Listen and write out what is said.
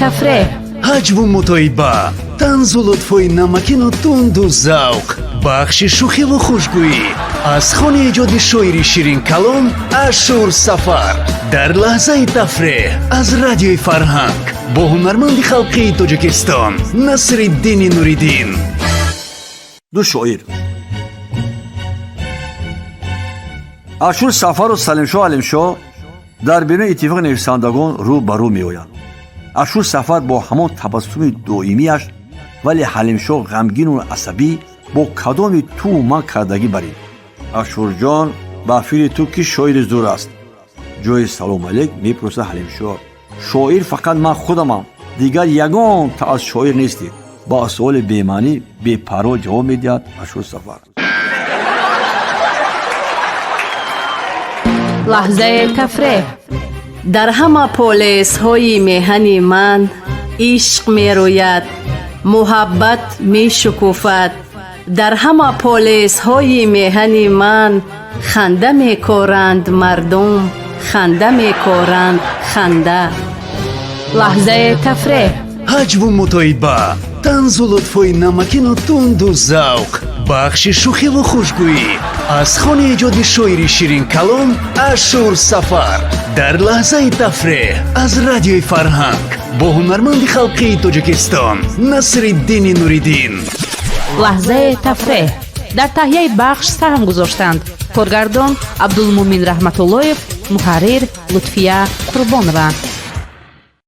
تفریح ҳаҷву мутоиба, танзу лутфои намакину тунду завқ, бахши шӯхиву хушгӯӣ аз хони эҷоди шоири ширин калом Ашур Сафар дар лаҳзаи тафреҳ аз радиои Фарҳанг бо ҳунарманди халқии Тоҷикистон Насриддини Нуриддин. ду шоир Ашур Сафару Салимшоҳ Алимшоҳ дар бинои иттифоқи нависандагон рӯ ба рӯ меоянд. Ашур Сафар бо ҳамон табассуми доимияш, вале Ҳалимшоҳ ғамгину асабӣ бо кадоми ту ман кардагӣ барид. Ашурҷон, ба фикри ту ки шоири зур аст? Ҷои салом алейк мепурсад Ҳалимшоҳ. Шоир фақат ман худамам, дигар ягон та аз шоир нестед. Ба суоли бемаънӣ бепарво ҷавоб медиҳад Ашур Сафар. لحظه تفریح در همه پولیس های میهن من عشق می روید، محبت می شکوفد. در همه پولیس های میهن من خنده می کارند مردم، خنده می کارند خنده. لحظه تفریح ҳаҷву мутоиба, танзу лутфои намакину тунду завқ, бахши шӯхиву хушгӯӣ аз хони эҷоди шоири ширин калом Ашур Сафар дар лаҳзаи тафреҳ аз радиои Фарҳанг бо ҳунарманди халқии Тоҷикистон Насриддини Нуриддин. لحظه تفریح در تهیه بخش سهم گذاشتند کارگردان عبدالمومن رحمتاللهیف، محرر لطفیه قربانова.